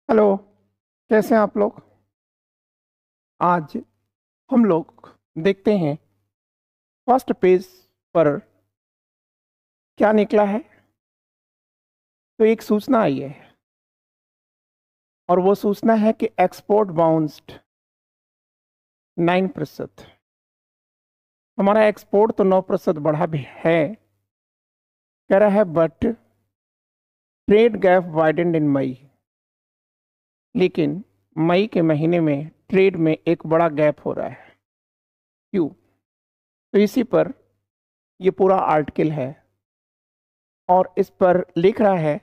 Hello. कैसे हैं आप लोग? आज हम लोग देखते हैं फर्स्ट पेज पर क्या निकला है। तो एक सूचना आई है और वो सूचना है कि एक्सपोर्ट बाउंस्ड 9%। हमारा एक्सपोर्ट तो 9% बढ़ा भी है, कह रहा है, बट ट्रेड गैप वाइडेंड इन मई। लेकिन मई के महीने में ट्रेड में एक बड़ा गैप हो रहा है। क्यों? तो इसी पर ये पूरा आर्टिकल है और इस पर लिख रहा है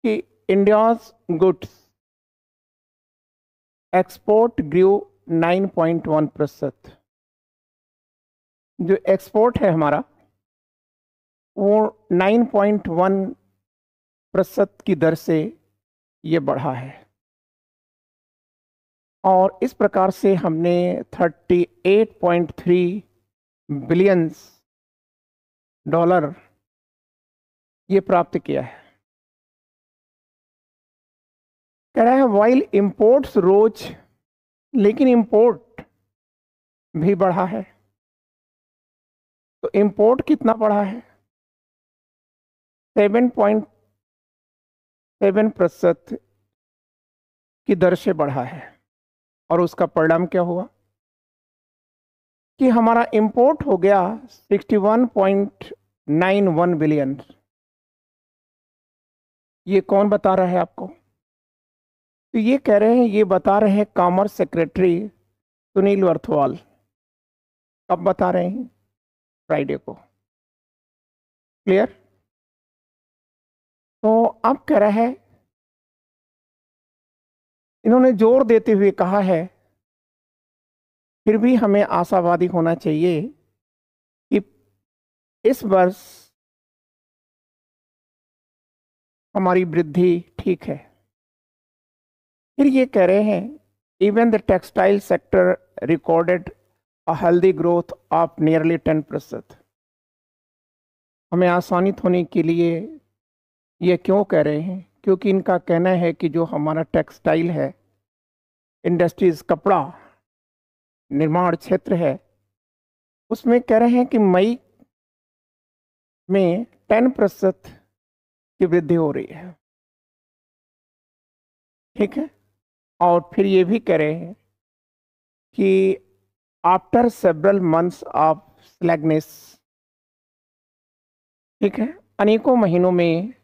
कि इंडियाज गुड्स एक्सपोर्ट ग्रू 9.1%। जो एक्सपोर्ट है हमारा वो 9.1% की दर से ये बढ़ा है और इस प्रकार से हमने 38.3 बिलियन डॉलर ये प्राप्त किया है। कह रहा है वाइल इंपोर्ट्स रोज, लेकिन इंपोर्ट भी बढ़ा है। तो इंपोर्ट कितना बढ़ा है? 7.7% की दर से बढ़ा है। और उसका परिणाम क्या हुआ कि हमारा इंपोर्ट हो गया 61.91 बिलियन। ये कौन बता रहा है आपको? तो ये कह रहे हैं, ये बता रहे हैं कॉमर्स सेक्रेटरी सुनील वर्थवाल। कब बता रहे हैं? फ्राइडे को। क्लियर? तो अब कह रहा है, इन्होंने जोर देते हुए कहा है, फिर भी हमें आशावादी होना चाहिए कि इस वर्ष हमारी वृद्धि ठीक है। फिर ये कह रहे हैं even the textile sector recorded a healthy growth of nearly 10%। हमें आसानित होने के लिए ये क्यों कह रहे हैं? क्योंकि इनका कहना है कि जो हमारा टेक्सटाइल है, इंडस्ट्रीज, कपड़ा निर्माण क्षेत्र है, उसमें कह रहे हैं कि मई में 10% की वृद्धि हो रही है। ठीक है। और फिर ये भी कह रहे हैं कि आफ्टर सेवरल मंथ्स ऑफ स्लैगनेस, ठीक है, अनेकों महीनों में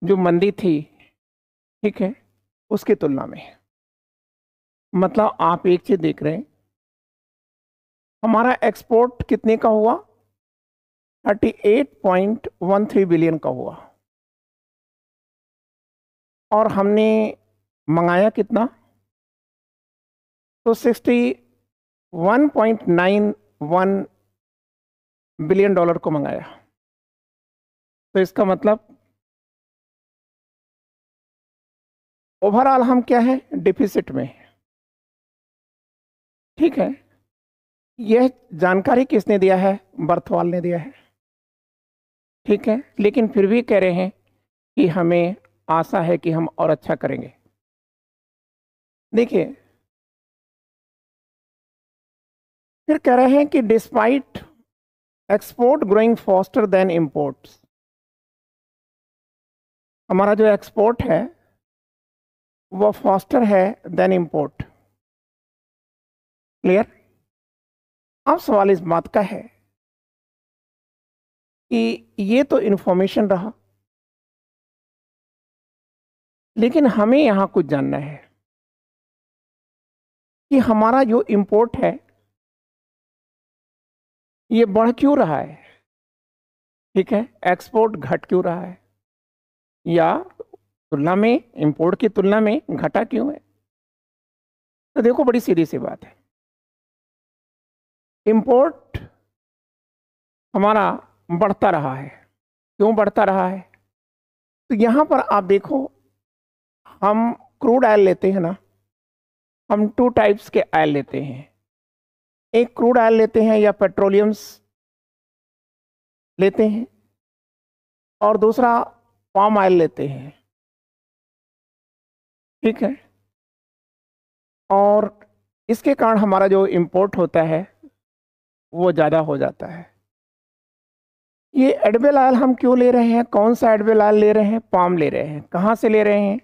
जो मंदी थी, ठीक है, उसकी तुलना में, मतलब आप एक चीज देख रहे हैं, हमारा एक्सपोर्ट कितने का हुआ? 38.13 बिलियन का हुआ। और हमने मंगाया कितना? तो 61.91 बिलियन डॉलर को मंगाया। तो इसका मतलब ओवरऑल हम क्या है? डिफिसिट में। ठीक है। यह जानकारी किसने दिया है? बर्थवाल ने दिया है। ठीक है। लेकिन फिर भी कह रहे हैं कि हमें आशा है कि हम और अच्छा करेंगे। देखिए, फिर कह रहे हैं कि despite export growing faster than imports, हमारा जो एक्सपोर्ट है वो फास्टर है देन इंपोर्ट। क्लियर? अब सवाल इस बात का है कि ये तो इंफॉर्मेशन रहा, लेकिन हमें यहां कुछ जानना है कि हमारा जो इंपोर्ट है ये बढ़ क्यों रहा है? ठीक है। एक्सपोर्ट घट क्यों रहा है? या तुलना में, इंपोर्ट की तुलना में घटा क्यों है? तो देखो, बड़ी सीधी सी बात है। इंपोर्ट हमारा बढ़ता रहा है। क्यों बढ़ता रहा है? तो यहां पर आप देखो, हम क्रूड ऑयल लेते हैं ना, हम टू टाइप्स के ऑयल लेते हैं। एक क्रूड ऑयल लेते हैं या पेट्रोलियम्स लेते हैं, और दूसरा पाम ऑयल लेते हैं, ठीक है, और इसके कारण हमारा जो इंपोर्ट होता है वो ज़्यादा हो जाता है। ये एडिबल ऑयल हम क्यों ले रहे हैं, कौन सा एडिबल ऑयल ले रहे हैं, पाम ले रहे हैं, कहाँ से ले रहे हैं,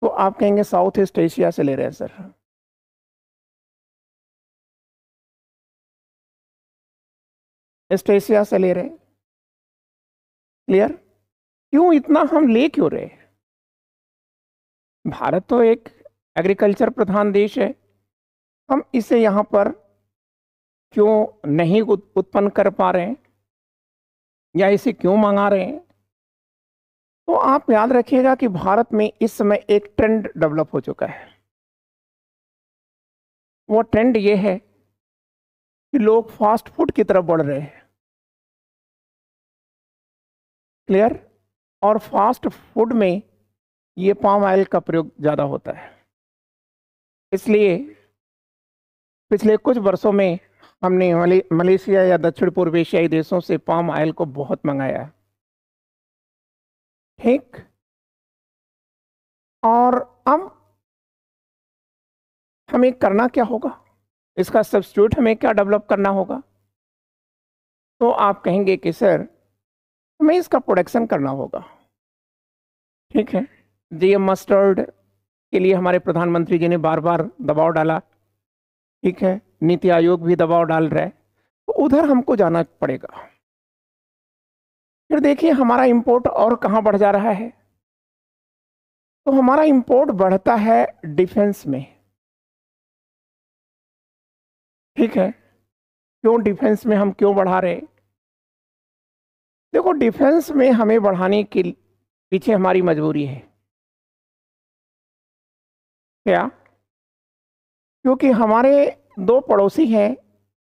तो आप कहेंगे साउथ ईस्ट एशिया से ले रहे हैं सर। ईस्ट एशिया से ले रहे हैं, क्लियर। क्यों इतना हम ले क्यों रहे हैं? भारत तो एक एग्रीकल्चर प्रधान देश है, हम इसे यहाँ पर क्यों नहीं उत्पन्न कर पा रहे हैं या इसे क्यों मंगा रहे हैं? तो आप याद रखिएगा कि भारत में इस समय एक ट्रेंड डेवलप हो चुका है। वो ट्रेंड ये है कि लोग फास्ट फूड की तरफ बढ़ रहे हैं, क्लियर, और फास्ट फूड में ये पाम ऑयल का प्रयोग ज़्यादा होता है। इसलिए पिछले कुछ वर्षों में हमने मलेशिया या दक्षिण पूर्व एशियाई देशों से पाम ऑयल को बहुत मंगाया है, ठीक। और अब हमें करना क्या होगा, इसका सब्स्टिट्यूट हमें क्या डेवलप करना होगा? तो आप कहेंगे कि सर हमें इसका प्रोडक्शन करना होगा, ठीक है। जीएम मस्टर्ड के लिए हमारे प्रधानमंत्री जी ने बार बार दबाव डाला, ठीक है, नीति आयोग भी दबाव डाल रहा है, तो उधर हमको जाना पड़ेगा। फिर देखिए हमारा इंपोर्ट और कहाँ बढ़ जा रहा है, तो हमारा इंपोर्ट बढ़ता है डिफेंस में, ठीक है। क्यों डिफेंस में हम क्यों बढ़ा रहे? देखो डिफेंस में हमें बढ़ाने के पीछे हमारी मजबूरी है, क्या? क्योंकि हमारे दो पड़ोसी हैं,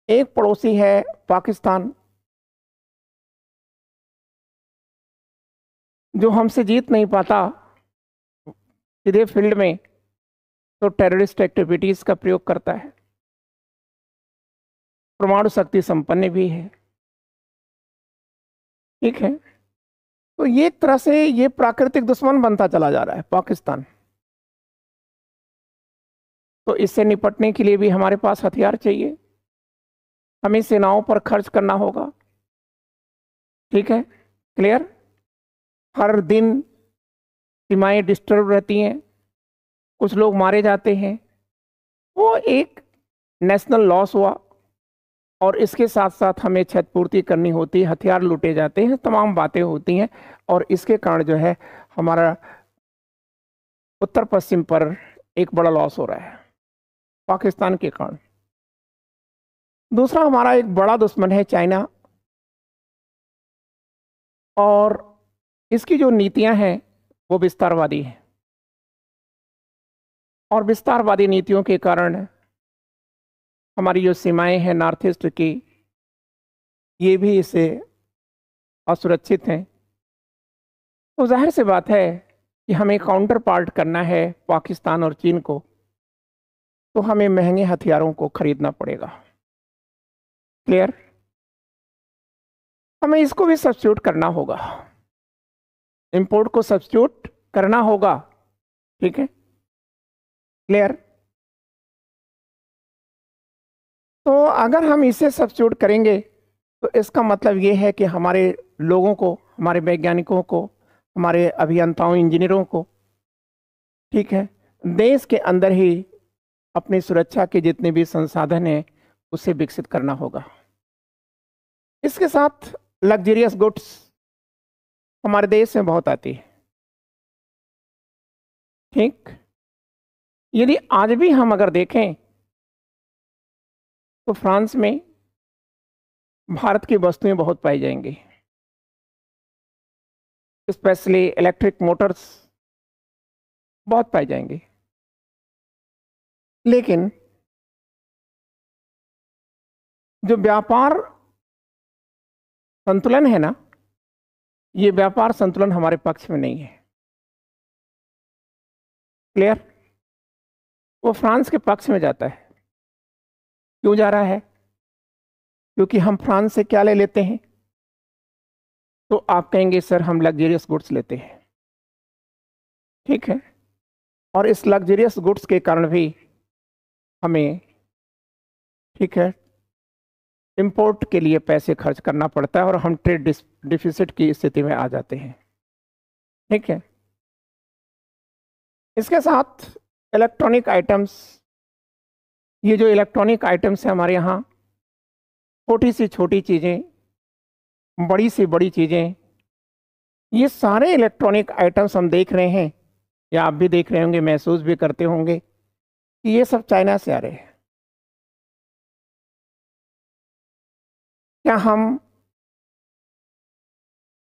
एक पड़ोसी है पाकिस्तान जो हमसे जीत नहीं पाता सीधे फील्ड में, तो टेररिस्ट एक्टिविटीज का प्रयोग करता है, परमाणु शक्ति संपन्न भी है, ठीक है। तो ये एक तरह से ये प्राकृतिक दुश्मन बनता चला जा रहा है पाकिस्तान। तो इससे निपटने के लिए भी हमारे पास हथियार चाहिए, हमें सेनाओं पर खर्च करना होगा, ठीक है, क्लियर। हर दिन सीमाएं डिस्टर्ब रहती हैं, कुछ लोग मारे जाते हैं, वो एक नेशनल लॉस हुआ। और इसके साथ साथ हमें क्षतिपूर्ति करनी होती है, हथियार लूटे जाते हैं, तमाम बातें होती हैं, और इसके कारण जो है हमारा उत्तर पश्चिम पर एक बड़ा लॉस हो रहा है पाकिस्तान के कारण। दूसरा हमारा एक बड़ा दुश्मन है चाइना, और इसकी जो नीतियां हैं वो विस्तारवादी हैं, और विस्तारवादी नीतियों के कारण हमारी जो सीमाएं हैं नॉर्थ ईस्ट की, ये भी इससे असुरक्षित हैं। तो जाहिर सी बात है कि हमें काउंटर पार्ट करना है पाकिस्तान और चीन को, तो हमें महंगे हथियारों को खरीदना पड़ेगा, क्लियर। हमें इसको भी सब्स्टिट्यूट करना होगा, इंपोर्ट को सब्स्टिट्यूट करना होगा, ठीक है, क्लियर। तो अगर हम इसे सब्स्टिट्यूट करेंगे तो इसका मतलब ये है कि हमारे लोगों को, हमारे वैज्ञानिकों को, हमारे अभियंताओं इंजीनियरों को, ठीक है, देश के अंदर ही अपनी सुरक्षा के जितने भी संसाधन हैं उसे विकसित करना होगा। इसके साथ लग्जरियस गुड्स हमारे देश में बहुत आती है, ठीक। यदि आज भी हम अगर देखें तो फ्रांस में भारत की वस्तुएं बहुत पाई जाएंगी, स्पेशली इलेक्ट्रिक मोटर्स बहुत पाई जाएंगी। लेकिन जो व्यापार संतुलन है ना, ये व्यापार संतुलन हमारे पक्ष में नहीं है, क्लियर। वो फ्रांस के पक्ष में जाता है। क्यों जा रहा है? क्योंकि हम फ्रांस से क्या ले लेते हैं, तो आप कहेंगे सर हम लग्जरियस गुड्स लेते हैं, ठीक है। और इस लग्जरियस गुड्स के कारण भी हमें, ठीक है, इंपोर्ट के लिए पैसे खर्च करना पड़ता है और हम ट्रेड डिफिसिट की स्थिति में आ जाते हैं। ठीक है। इसके साथ इलेक्ट्रॉनिक आइटम्स, ये जो इलेक्ट्रॉनिक आइटम्स है हमारे यहाँ, छोटी सी छोटी चीज़ें, बड़ी सी बड़ी चीज़ें, ये सारे इलेक्ट्रॉनिक आइटम्स हम देख रहे हैं, या आप भी देख रहे होंगे, महसूस भी करते होंगे कि ये सब चाइना से आ रहे हैं। क्या हम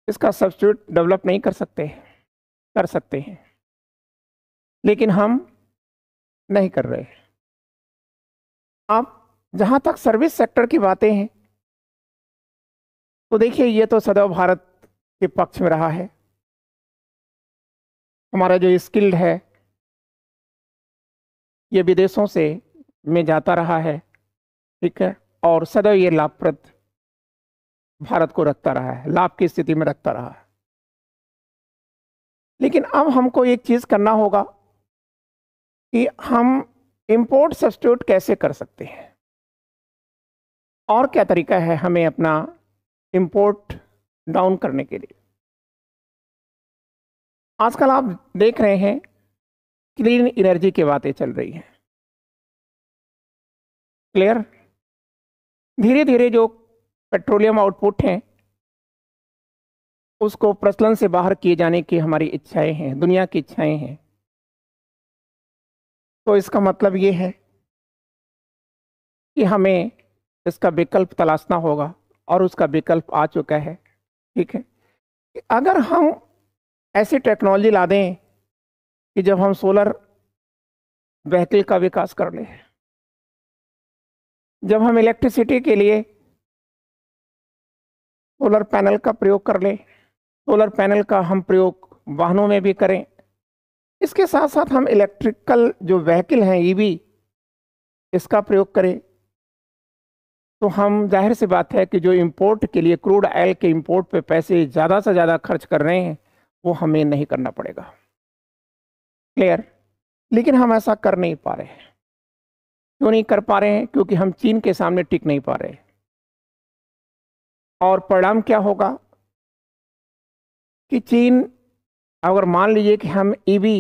इसका सब्स्टिट्यूट डेवलप नहीं कर सकते? कर सकते हैं, लेकिन हम नहीं कर रहे। अब जहां तक सर्विस सेक्टर की बातें हैं, तो देखिए ये तो सदैव भारत के पक्ष में रहा है। हमारा जो स्किल्ड है ये विदेशों से में जाता रहा है, ठीक है, और सदैव ये लाभप्रद भारत को रखता रहा है, लाभ की स्थिति में रखता रहा है। लेकिन अब हमको एक चीज करना होगा कि हम इंपोर्ट सब्स्टिट्यूट कैसे कर सकते हैं, और क्या तरीका है हमें अपना इंपोर्ट डाउन करने के लिए। आजकल आप देख रहे हैं क्लीन एनर्जी की बातें चल रही हैं। क्लियर? धीरे धीरे जो पेट्रोलियम आउटपुट हैं उसको प्रचलन से बाहर किए जाने की हमारी इच्छाएं हैं, दुनिया की इच्छाएं हैं। तो इसका मतलब ये है कि हमें इसका विकल्प तलाशना होगा, और उसका विकल्प आ चुका है। ठीक है। अगर हम ऐसी टेक्नोलॉजी ला दें कि जब हम सोलर व्हीकल का विकास कर लें, जब हम इलेक्ट्रिसिटी के लिए सोलर पैनल का प्रयोग कर लें, सोलर पैनल का हम प्रयोग वाहनों में भी करें, इसके साथ साथ हम इलेक्ट्रिकल जो व्हीकल हैं ईवी, इसका प्रयोग करें, तो हम जाहिर सी बात है कि जो इंपोर्ट के लिए क्रूड ऑयल के इंपोर्ट पे पैसे ज़्यादा से ज़्यादा खर्च कर रहे हैं वो हमें नहीं करना पड़ेगा। क्लियर? लेकिन हम ऐसा कर नहीं पा रहे हैं। क्यों नहीं कर पा रहे हैं? क्योंकि हम चीन के सामने टिक नहीं पा रहे। और परिणाम क्या होगा कि चीन, अगर मान लीजिए कि हम ईवी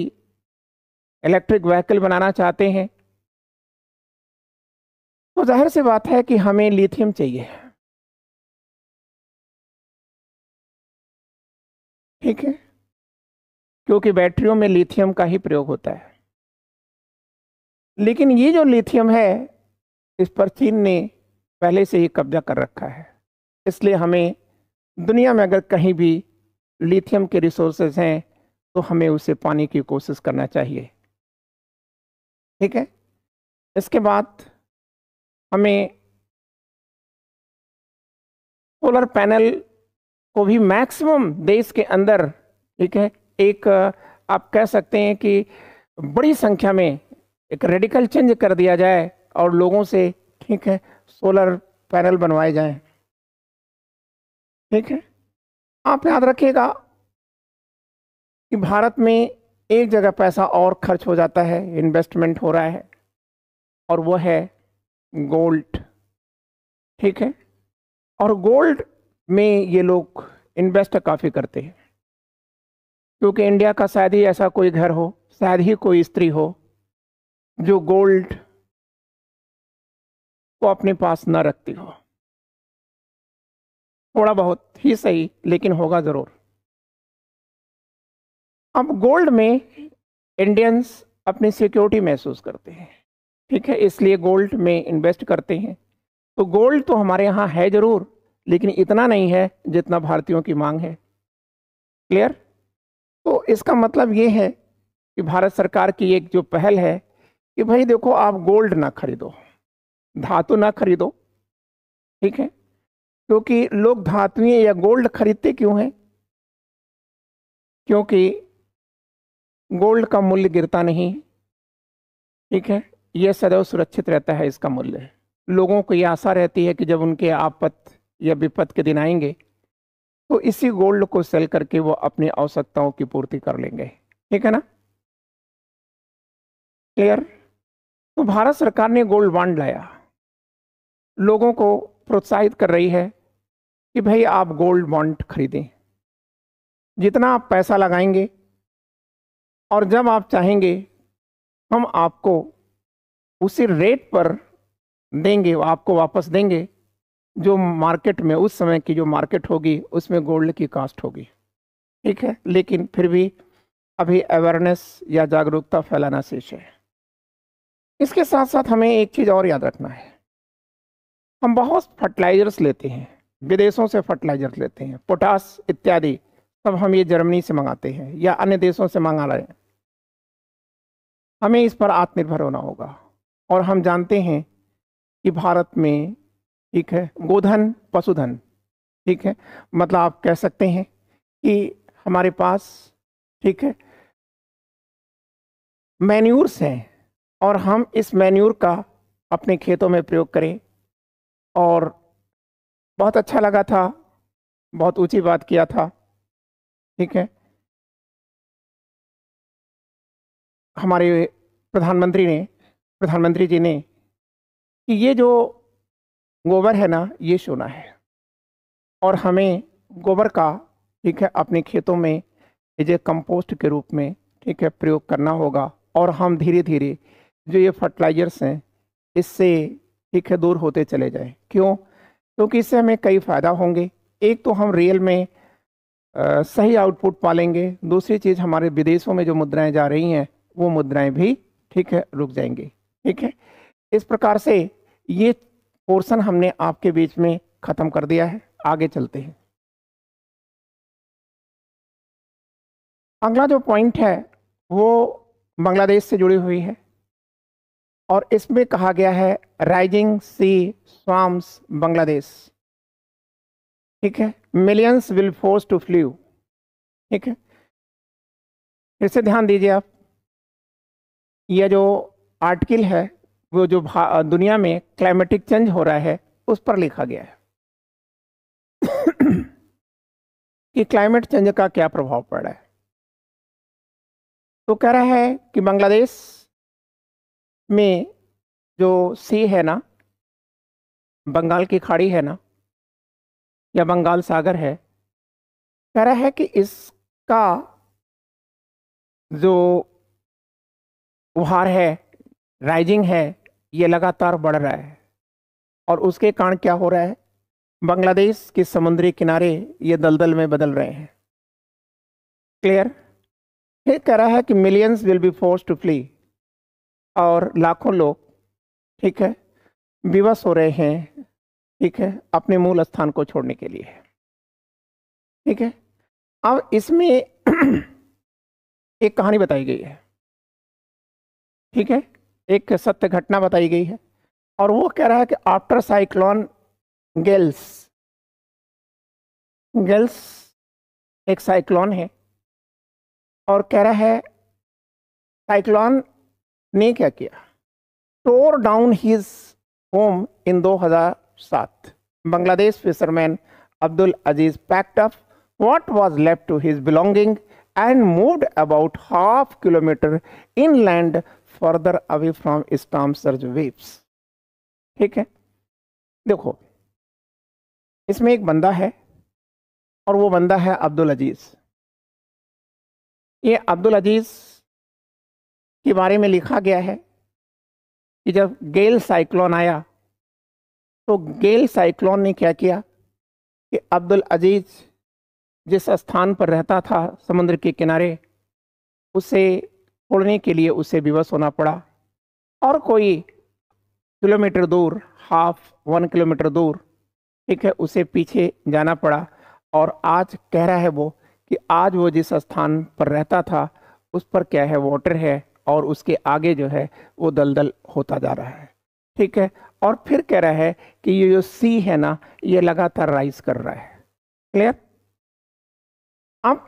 इलेक्ट्रिक व्हीकल बनाना चाहते हैं, तो जाहिर सी बात है कि हमें लिथियम चाहिए। ठीक है, क्योंकि बैटरियों में लिथियम का ही प्रयोग होता है। लेकिन ये जो लिथियम है, इस पर चीन ने पहले से ही कब्जा कर रखा है। इसलिए हमें दुनिया में अगर कहीं भी लिथियम के रिसोर्सेज हैं तो हमें उसे पाने की कोशिश करना चाहिए। ठीक है। इसके बाद हमें सोलर पैनल को भी मैक्सिमम देश के अंदर, ठीक है, एक आप कह सकते हैं कि बड़ी संख्या में एक रेडिकल चेंज कर दिया जाए और लोगों से, ठीक है, सोलर पैनल बनवाए जाएं। ठीक है। आप याद रखिएगा कि भारत में एक जगह पैसा और खर्च हो जाता है, इन्वेस्टमेंट हो रहा है, और वो है गोल्ड। ठीक है। और गोल्ड में ये लोग इन्वेस्ट काफ़ी करते हैं, क्योंकि इंडिया का शायद ही ऐसा कोई घर हो, शायद ही कोई स्त्री हो जो गोल्ड को अपने पास न रखती हो। थोड़ा बहुत ही सही, लेकिन होगा ज़रूर। अब गोल्ड में इंडियंस अपनी सिक्योरिटी महसूस करते हैं। ठीक है, इसलिए गोल्ड में इन्वेस्ट करते हैं। तो गोल्ड तो हमारे यहाँ है ज़रूर, लेकिन इतना नहीं है जितना भारतीयों की मांग है। क्लियर? तो इसका मतलब ये है कि भारत सरकार की एक जो पहल है कि भाई देखो, आप गोल्ड ना खरीदो, धातु ना खरीदो। ठीक है। क्योंकि लोग धातुएं या गोल्ड खरीदते क्यों हैं? क्योंकि गोल्ड का मूल्य गिरता नहीं। ठीक है, यह सदैव सुरक्षित रहता है, इसका मूल्य। लोगों को यह आशा रहती है कि जब उनके आफत या विपत के दिन आएंगे तो इसी गोल्ड को सेल करके वो अपनी आवश्यकताओं की पूर्ति कर लेंगे। ठीक है ना? क्लियर। तो भारत सरकार ने गोल्ड बॉन्ड लाया, लोगों को प्रोत्साहित कर रही है कि भाई आप गोल्ड बॉन्ड खरीदें, जितना आप पैसा लगाएंगे और जब आप चाहेंगे हम आपको उसी रेट पर देंगे, आपको वापस देंगे जो मार्केट में उस समय की जो मार्केट होगी उसमें गोल्ड की कास्ट होगी। ठीक है, लेकिन फिर भी अभी अवेयरनेस या जागरूकता फैलाना शेष है। इसके साथ साथ हमें एक चीज और याद रखना है, हम बहुत फर्टिलाइजर्स लेते हैं, विदेशों से फर्टिलाइजर्स लेते हैं, पोटास इत्यादि सब हम ये जर्मनी से मंगाते हैं या अन्य देशों से मंगा रहे हैं। हमें इस पर आत्मनिर्भर होना होगा। और हम जानते हैं कि भारत में, ठीक है, गोधन पशुधन, ठीक है, मतलब आप कह सकते हैं कि हमारे पास, ठीक है, मैन्यूर्स हैं और हम इस मैन्यूर का अपने खेतों में प्रयोग करें। और बहुत अच्छा लगा था, बहुत ऊंची बात किया था, ठीक है, हमारे प्रधानमंत्री जी ने कि ये जो गोबर है ना ये सोना है और हमें गोबर का, ठीक है, अपने खेतों में ये कंपोस्ट के रूप में, ठीक है, प्रयोग करना होगा। और हम धीरे धीरे जो ये फर्टिलाइजर्स हैं इससे, ठीक है, दूर होते चले जाएं। क्यों? क्योंकि इससे हमें कई फायदा होंगे। एक तो हम रियल में सही आउटपुट पालेंगे, दूसरी चीज हमारे विदेशों में जो मुद्राएं जा रही हैं वो मुद्राएं भी, ठीक है, रुक जाएंगी। ठीक है, इस प्रकार से ये पोर्शन हमने आपके बीच में खत्म कर दिया है। आगे चलते हैं। अगला जो पॉइंट है वो बांग्लादेश से जुड़ी हुई है और इसमें कहा गया है राइजिंग सी स्वाम्स बांग्लादेश। ठीक है, millions will force to flee. ठीक है, फिर से ध्यान दीजिए आप, यह जो आर्टिकल है वो जो दुनिया में क्लाइमेटिक चेंज हो रहा है उस पर लिखा गया है कि क्लाइमेट चेंज का क्या प्रभाव पड़ रहा है। तो कह रहा है कि बांग्लादेश में जो सी है ना, बंगाल की खाड़ी है ना या बंगाल सागर है, कह रहा है कि इसका जो उभार है, राइजिंग है, ये लगातार बढ़ रहा है। और उसके कारण क्या हो रहा है, बांग्लादेश के समुद्री किनारे ये दलदल में बदल रहे हैं। क्लियर। फिर कह रहा है कि millions will be force to flee, और लाखों लोग, ठीक है, विवश हो रहे हैं, ठीक है, अपने मूल स्थान को छोड़ने के लिए। ठीक है, अब इसमें एक कहानी बताई गई है, ठीक है, एक सत्य घटना बताई गई है। और वो कह रहा है कि आफ्टर साइक्लोन गेल्स, गेल्स एक साइक्लोन है, और कह रहा है साइक्लोन ने क्या किया, tore down his home in 2007। Bangladesh fisherman Abdul Aziz packed up what was left to his belonging and moved about half kilometer inland further away from storm surge waves। ठीक है, देखो इसमें एक बंदा है और वो बंदा है अब्दुल अजीज। ये अब्दुल अजीज के बारे में लिखा गया है कि जब गेल साइक्लोन आया तो गेल साइक्लोन ने क्या किया कि अब्दुल अजीज जिस स्थान पर रहता था समुद्र के किनारे, उसे छोड़ने के लिए उसे विवश होना पड़ा और कोई किलोमीटर दूर, 1 किलोमीटर दूर, ठीक है, उसे पीछे जाना पड़ा। और आज कह रहा है वो कि आज वो जिस स्थान पर रहता था उस पर क्या है, वाटर है, और उसके आगे जो है वो दलदल होता जा रहा है। ठीक है, और फिर कह रहा है कि ये जो सी है ना ये लगातार राइज कर रहा है। क्लियर। अब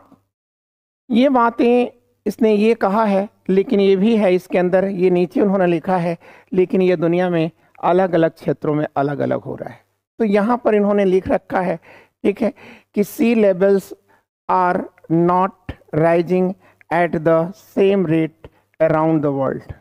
ये बातें इसने ये कहा है, लेकिन ये भी है इसके अंदर, ये नीचे उन्होंने लिखा है, लेकिन ये दुनिया में अलग अलग क्षेत्रों में अलग अलग हो रहा है। तो यहाँ पर इन्होंने लिख रखा है, ठीक है, कि sea levels are not rising at the same rate around the world.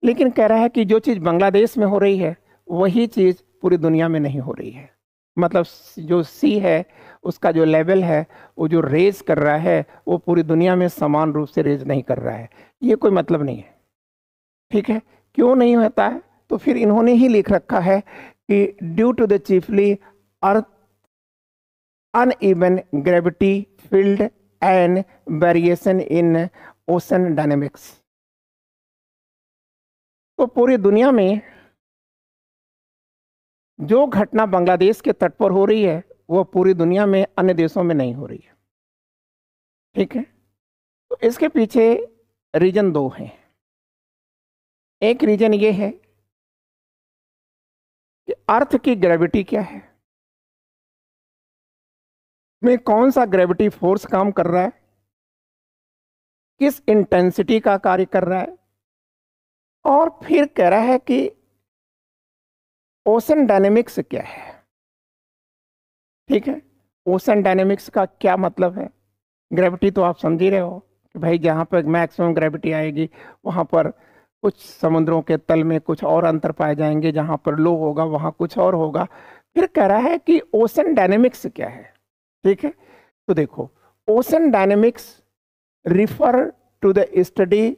लेकिन कह रहा है कि जो चीज़ बांग्लादेश में हो रही है वही चीज़ पूरी दुनिया में नहीं हो रही है। मतलब जो सी है उसका जो लेवल है, वो जो रेज कर रहा है वो पूरी दुनिया में समान रूप से रेज नहीं कर रहा है। ये कोई मतलब नहीं है। ठीक है, क्यों नहीं होता है? तो फिर इन्होंने ही लिख रखा है कि due to the chiefly earth uneven gravity field and variation in ocean dynamics। तो पूरी दुनिया में जो घटना बांग्लादेश के तट पर हो रही है वो पूरी दुनिया में अन्य देशों में नहीं हो रही है। ठीक है, तो इसके पीछे रीजन दो हैं। एक रीजन ये है कि अर्थ की ग्रेविटी क्या है, में कौन सा ग्रेविटी फोर्स काम कर रहा है, किस इंटेंसिटी का कार्य कर रहा है, और फिर कह रहा है कि ओशन डायनेमिक्स क्या है। ठीक है, ओशन डायनेमिक्स का क्या मतलब है? ग्रेविटी तो आप समझ ही रहे हो कि भाई जहाँ पर मैक्सिमम ग्रेविटी आएगी वहाँ पर कुछ समुद्रों के तल में कुछ और अंतर पाए जाएंगे, जहाँ पर लो होगा वहाँ कुछ और होगा। फिर कह रहा है कि ओशन डायनेमिक्स क्या है। ठीक है, तो देखो, ocean dynamics refer to the study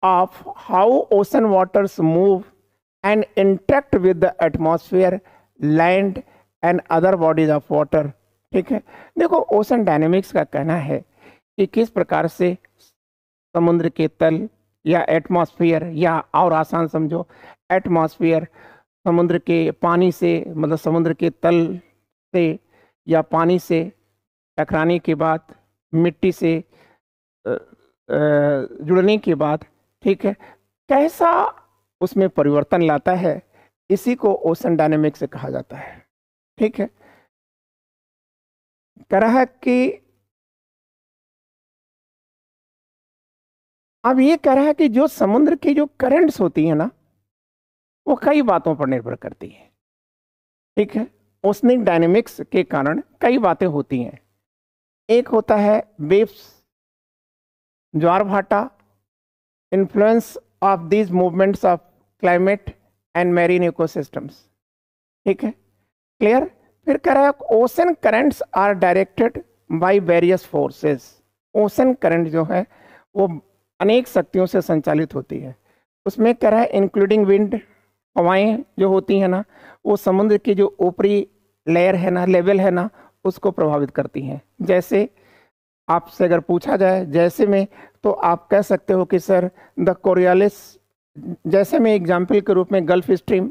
of how ocean waters move and interact with the atmosphere, land and other bodies of water। ठीक है, देखो ओशन डायनेमिक्स का कहना है कि किस प्रकार से समुद्र के तल या एटमॉस्फेयर, या और आसान समझो एटमॉस्फेयर समुद्र के पानी से, मतलब समुद्र के तल से या पानी से टकराने के बाद, मिट्टी से जुड़ने के बाद, ठीक है, कैसा उसमें परिवर्तन लाता है, इसी को ओशन डायनेमिक्स से कहा जाता है। ठीक है, कह रहा है कि अब ये कह रहा है कि जो समुद्र की जो करंट्स होती है ना, वो कई बातों पर निर्भर करती है। ठीक है, ओशनिक डायनेमिक्स के कारण कई बातें होती हैं। एक होता है वेव्स, ज्वार भाटा, influence of these movements of climate and marine ecosystems। ठीक है, क्लियर। फिर कह रहा है ocean currents are directed by various forces. Ocean current जो है वो अनेक शक्तियों से संचालित होती है। उसमें कह रहा है इंक्लूडिंग विंड, हवाएं जो होती हैं ना, वो समुद्र की जो ऊपरी लेयर है ना, लेवल है ना, उसको प्रभावित करती हैं। जैसे आपसे अगर पूछा जाए जैसे में, तो आप कह सकते हो कि सर द कोरियालिस, जैसे में एग्जाम्पल के रूप में गल्फ स्ट्रीम,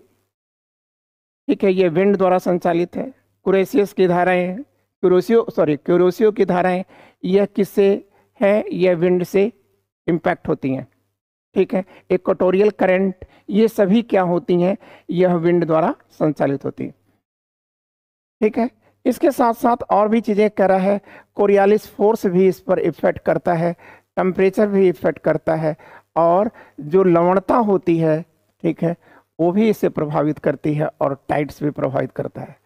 ठीक है, ये विंड द्वारा संचालित है। कुरेशियस की धाराएं, क्यूरोसियो की धाराएं, यह किससे है? यह विंड से इम्पैक्ट होती हैं। ठीक है, इक्वेटोरियल करंट, ये सभी क्या होती हैं? यह विंड द्वारा संचालित होती है। ठीक है, इसके साथ साथ और भी चीज़ें कह रहा है। कोरियालिस फोर्स भी इस पर इफेक्ट करता है, टेम्परेचर भी इफेक्ट करता है, और जो लवणता होती है, ठीक है, वो भी इसे प्रभावित करती है, और टाइड्स भी प्रभावित करता है।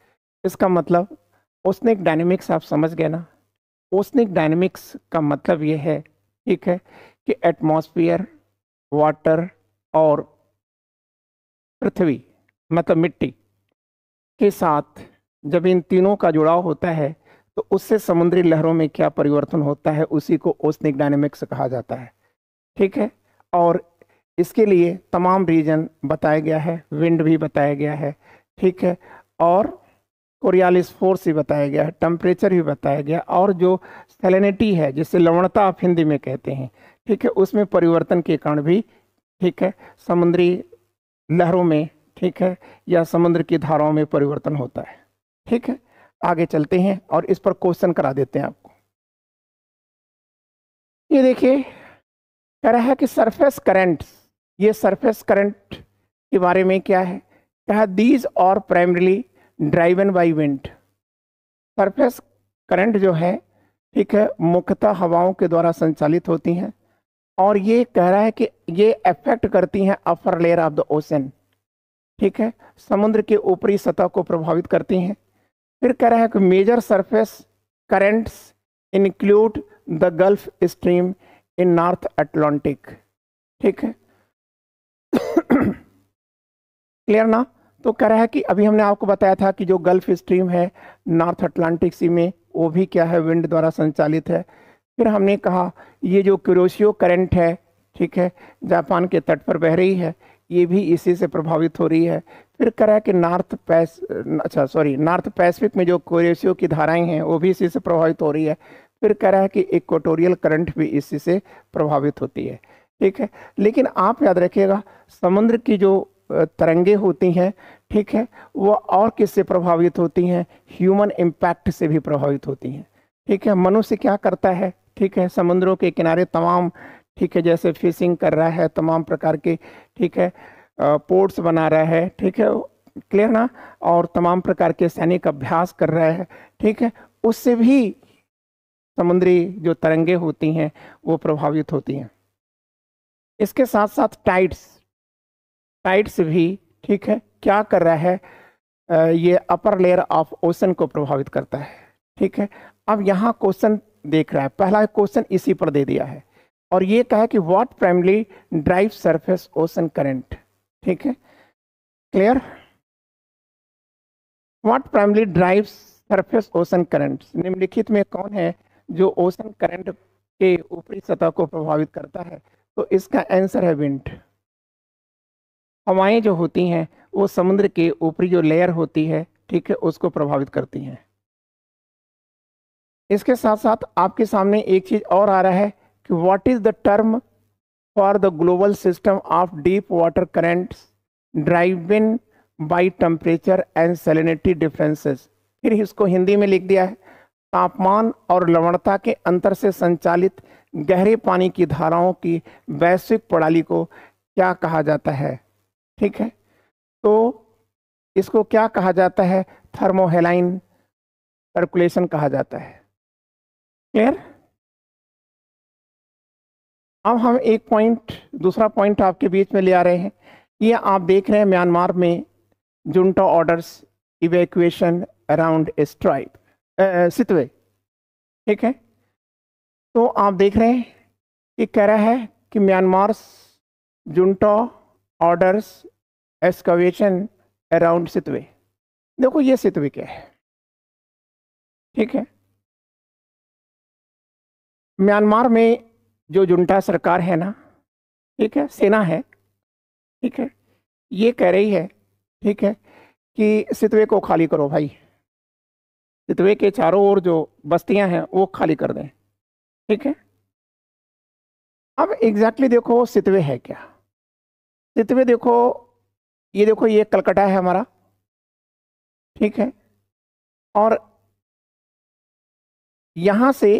इसका मतलब ओशनिक डायनेमिक्स आप समझ गए ना। ओशनिक डायनेमिक्स का मतलब ये है, ठीक है, कि एटमॉस्फेयर, वाटर और पृथ्वी मतलब मिट्टी के साथ जब इन तीनों का जुड़ाव होता है तो उससे समुद्री लहरों में क्या परिवर्तन होता है, उसी को ओशनिक डायनेमिक्स कहा जाता है। ठीक है, और इसके लिए तमाम रीजन बताया गया है, विंड भी बताया गया है, ठीक है, और कोरियालिस फोर्स भी बताया गया है, टेम्परेचर भी बताया गया, और जो सैलिनिटी है जिसे लवणता आप हिंदी में कहते हैं, ठीक है, उसमें परिवर्तन के कारण भी, ठीक है, समुद्री लहरों में, ठीक है, या समुद्र की धाराओं में परिवर्तन होता है। ठीक है, आगे चलते हैं और इस पर क्वेश्चन करा देते हैं आपको। ये देखिए, कह रहा है कि सरफेस करंट्स, ये सरफेस करंट के बारे में क्या है? कहा दीज और primarily driven by wind. Surface current जो है, ठीक है, मुख्यतः हवाओं के द्वारा संचालित होती हैं, और ये कह रहा है कि ये अफेक्ट करती हैं upper layer of the ocean. ठीक है, समुद्र के ऊपरी सतह को प्रभावित करती हैं। फिर कह रहा है कि major surface currents include the Gulf Stream in North Atlantic. ठीक है, क्लियर ना? तो कह रहा है कि अभी हमने आपको बताया था कि जो गल्फ स्ट्रीम है नॉर्थ अटलांटिक सी में, वो भी क्या है, विंड द्वारा संचालित है। फिर हमने कहा ये जो कुरोशियो करंट है, ठीक है, जापान के तट पर बह रही है, ये भी इसी से प्रभावित हो रही है। फिर कह रहा है कि नॉर्थ पैसिफिक में जो कुरोशियो की धाराएं हैं वो भी इसी से प्रभावित हो रही है। फिर कह रहा है कि इक्वेटोरियल करंट भी इसी से प्रभावित होती है, ठीक है। लेकिन आप याद रखिएगा, समुद्र की जो तरंगे होती हैं, ठीक है, वो और किससे प्रभावित होती हैं? ह्यूमन इम्पैक्ट से भी प्रभावित होती हैं, ठीक है। मनुष्य क्या करता है, ठीक है, समुद्रों के किनारे तमाम, ठीक है, जैसे फिशिंग कर रहा है, तमाम प्रकार के, ठीक है, पोर्ट्स बना रहा है, ठीक है, क्लियर ना, और तमाम प्रकार के सैनिक अभ्यास कर रहा है, ठीक है, उससे भी समुद्री जो तरंगे होती हैं वो प्रभावित होती हैं। इसके साथ साथ टाइड्स भी, ठीक है, क्या कर रहा है, ये अपर लेयर ऑफ ओशन को प्रभावित करता है, ठीक है। अब यहाँ क्वेश्चन देख रहा है, पहला क्वेश्चन इसी पर दे दिया है, और ये कहा कि what primary drive surface ocean current, ठीक है, clear. What primary drive surface ocean current, निम्नलिखित में कौन है जो ओशन करंट के ऊपरी सतह को प्रभावित करता है? तो इसका आंसर है विंड। हवाएं जो होती हैं वो समुद्र के ऊपरी जो लेयर होती है, ठीक है, उसको प्रभावित करती हैं। इसके साथ साथ आपके सामने एक चीज और आ रहा है कि what is the term for the global system of deep water currents driven by temperature and salinity differences. फिर इसको हिंदी में लिख दिया है, तापमान और लवणता के अंतर से संचालित गहरे पानी की धाराओं की वैश्विक प्रणाली को क्या कहा जाता है, ठीक है। तो इसको क्या कहा जाता है? थर्मोहेलाइन सर्कुलेशन कहा जाता है, क्लियर। अब हम एक पॉइंट, दूसरा पॉइंट आपके बीच में ले आ रहे हैं। ये आप देख रहे हैं म्यांमार में junta orders evacuation around Sittwe, ठीक है। तो आप देख रहे हैं कि कह रहा है कि Myanmar junta orders excavation around Sittwe. देखो ये सितवे क्या है, ठीक है। म्यांमार में जो जुंटा सरकार है ना, ठीक है, सेना है, ठीक है, ये कह रही है, ठीक है, कि सितवे को खाली करो भाई, सितवे के चारों ओर जो बस्तियां हैं वो खाली कर दें, ठीक है। अब एग्जैक्टली देखो सितवे है क्या। सितवे देखो, ये कलकत्ता है हमारा, ठीक है, और यहां से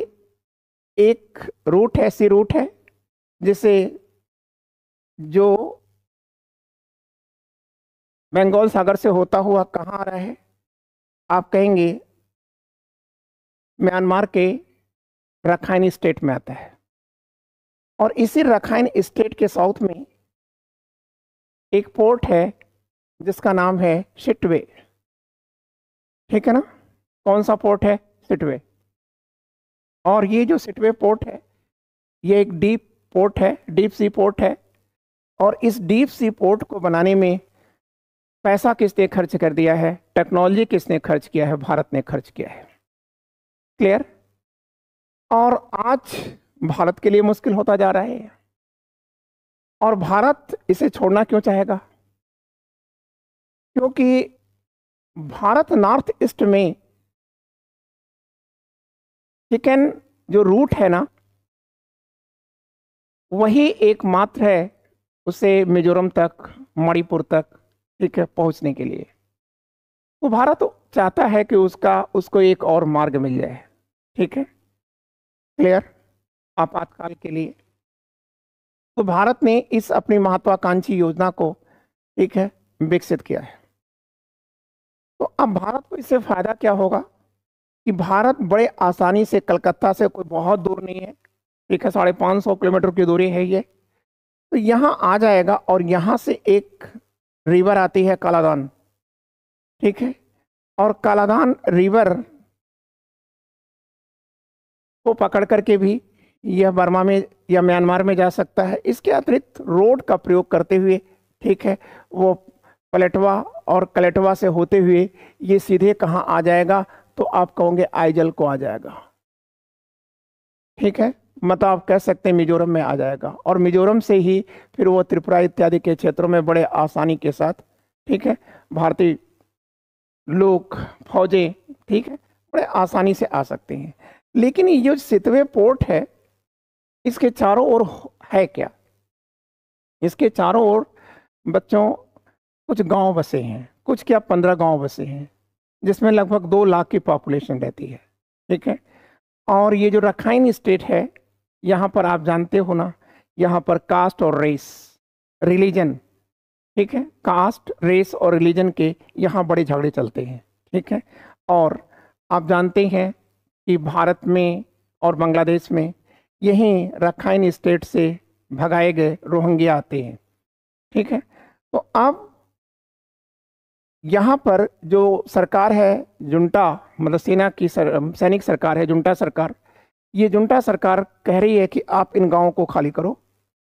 एक रूट है, ऐसी रूट है जिसे जो बंगाल सागर से होता हुआ कहाँ आ रहा है? आप कहेंगे म्यांमार के रखाइन स्टेट में आता है, और इसी रखाइन स्टेट के साउथ में एक पोर्ट है जिसका नाम है सिटवे, ठीक है ना। कौन सा पोर्ट है? सिटवे। और ये जो सिटवे पोर्ट है ये एक डीप पोर्ट है, डीप सी पोर्ट है, और इस डीप सी पोर्ट को बनाने में पैसा किसने खर्च कर दिया है? टेक्नोलॉजी किसने खर्च किया है? भारत ने खर्च किया है, क्लियर। और आज भारत के लिए मुश्किल होता जा रहा है, और भारत इसे छोड़ना क्यों चाहेगा? क्योंकि भारत नॉर्थ ईस्ट में चिकन जो रूट है ना, वही एकमात्र है उसे मिजोरम तक, मणिपुर तक, ठीक है, पहुंचने के लिए। तो भारत चाहता है कि उसको एक और मार्ग मिल जाए, ठीक है, क्लियर, आपातकाल के लिए। तो भारत ने इस अपनी महत्वाकांक्षी योजना को, ठीक है, विकसित किया है। तो अब भारत को इससे फायदा क्या होगा कि भारत बड़े आसानी से, कलकत्ता से कोई बहुत दूर नहीं है, ठीक है, 550 किलोमीटर की दूरी है ये, तो यहाँ आ जाएगा। और यहाँ से एक रिवर आती है कालादान, ठीक है, और कालादान रिवर को पकड़ करके भी यह बर्मा में या म्यांमार में जा सकता है। इसके अतिरिक्त रोड का प्रयोग करते हुए ठीक है, वो पलेटवा और कलेटवा से होते हुए ये सीधे कहाँ आ जाएगा, तो आप कहोगे आइजल को आ जाएगा। ठीक है, मतलब आप कह सकते हैं मिजोरम में आ जाएगा, और मिजोरम से ही फिर वो त्रिपुरा इत्यादि के क्षेत्रों में बड़े आसानी के साथ, ठीक है, भारतीय लोग, फौजें, ठीक है, बड़े आसानी से आ सकते हैं। लेकिन ये जो सितवे पोर्ट है, इसके चारों ओर है क्या? इसके चारों ओर बच्चों कुछ गांव बसे हैं, कुछ क्या 15 गांव बसे हैं, जिसमें लगभग 2 लाख की पॉपुलेशन रहती है। ठीक है, और ये जो रखाइन स्टेट है, यहाँ पर आप जानते हो ना, यहाँ पर कास्ट और रेस, रिलीजन, ठीक है, कास्ट, रेस और रिलीजन के यहाँ बड़े झगड़े चलते हैं। ठीक है, और आप जानते हैं कि भारत में और बांग्लादेश में यहीं रखाइन स्टेट से भगाए गए रोहिंग्या आते हैं। ठीक है, तो अब यहाँ पर जो सरकार है, जुंटा, मतलब सेना की सैनिक सरकार है, जुंटा सरकार, ये जुंटा सरकार कह रही है कि आप इन गांवों को खाली करो।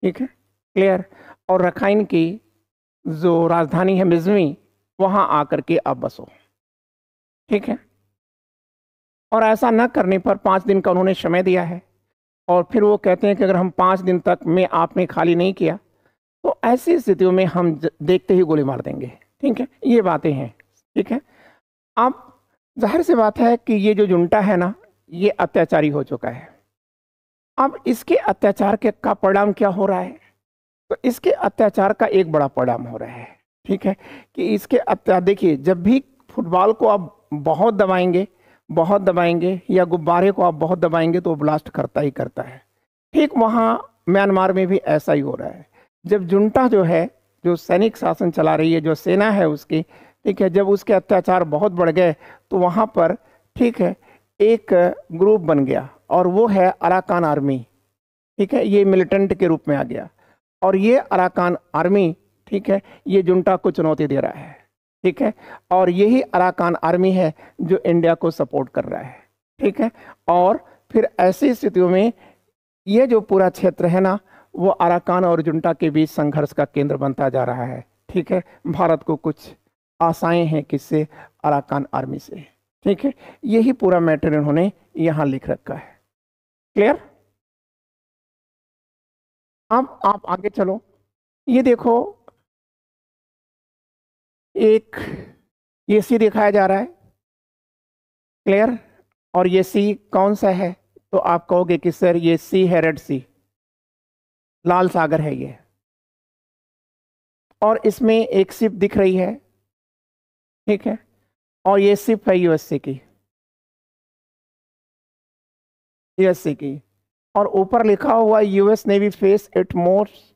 ठीक है, क्लियर, और रखाइन की जो राजधानी है मिज़मी, वहां आकर के आप बसो। ठीक है, और ऐसा न करने पर 5 दिन का उन्होंने समय दिया है, और फिर वो कहते हैं कि अगर हम 5 दिन तक में आपने खाली नहीं किया तो ऐसी स्थितियों में हम देखते ही गोली मार देंगे। ठीक है, ये बातें हैं। ठीक है, अब जाहिर सी बात है कि ये जो जुंटा है ना, ये अत्याचारी हो चुका है। अब इसके अत्याचार के का परिणाम क्या हो रहा है? तो इसके अत्याचार का एक बड़ा परिणाम हो रहा है, ठीक है, कि इसके देखिए, जब भी फुटबॉल को आप बहुत दबाएंगे या गुब्बारे को आप बहुत दबाएंगे तो ब्लास्ट करता ही करता है। ठीक वहाँ म्यांमार में भी ऐसा ही हो रहा है। जब जुंटा जो है, जो सैनिक शासन चला रही है, जो सेना है उसकी, ठीक है, जब उसके अत्याचार बहुत बढ़ गए तो वहाँ पर, ठीक है, एक ग्रुप बन गया, और वो है अराकान आर्मी। ठीक है, ये मिलिटेंट के रूप में आ गया, और ये अराकान आर्मी, ठीक है, ये जुंटा को चुनौती दे रहा है। ठीक है, और यही अराकान आर्मी है जो इंडिया को सपोर्ट कर रहा है। ठीक है, और फिर ऐसी स्थितियों में ये जो पूरा क्षेत्र है ना, वो अराकान और जुंटा के बीच संघर्ष का केंद्र बनता जा रहा है। ठीक है, भारत को कुछ आशाएं हैं किससे? अराकान आर्मी से। ठीक है, यही पूरा मैटर इन्होंने यहां लिख रखा है। क्लियर? अब आप आगे चलो, ये देखो, एक ये सी दिखाया जा रहा है, क्लियर, और ये सी कौन सा है? तो आप कहोगे कि सर ये सी है, रेड सी, लाल सागर है ये, और इसमें एक शिप दिख रही है। ठीक है, और ये शिप है यूएसए की, और ऊपर लिखा हुआ US Navy face it most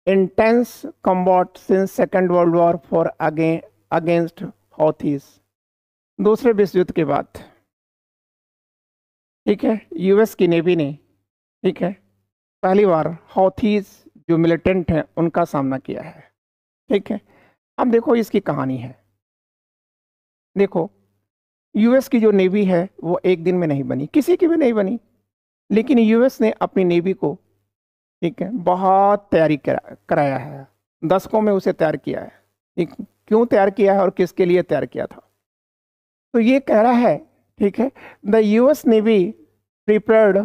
intense combat since Second World War for against Houthis, दूसरे विश्व युद्ध के बाद। ठीक है, यूएस की नेवी ने, ठीक है, पहली बार हौथीज जो मिलिटेंट हैं उनका सामना किया है। ठीक है, अब देखो इसकी कहानी है। देखो, यूएस की जो नेवी है वो एक दिन में नहीं बनी, किसी की भी नहीं बनी, लेकिन यूएस ने अपनी नेवी को, ठीक है, बहुत तैयारी कराया है, दशकों में उसे तैयार किया है। ठीक, क्यों तैयार किया है और किसके लिए तैयार किया था? तो ये कह रहा है, ठीक है, the US navy prepared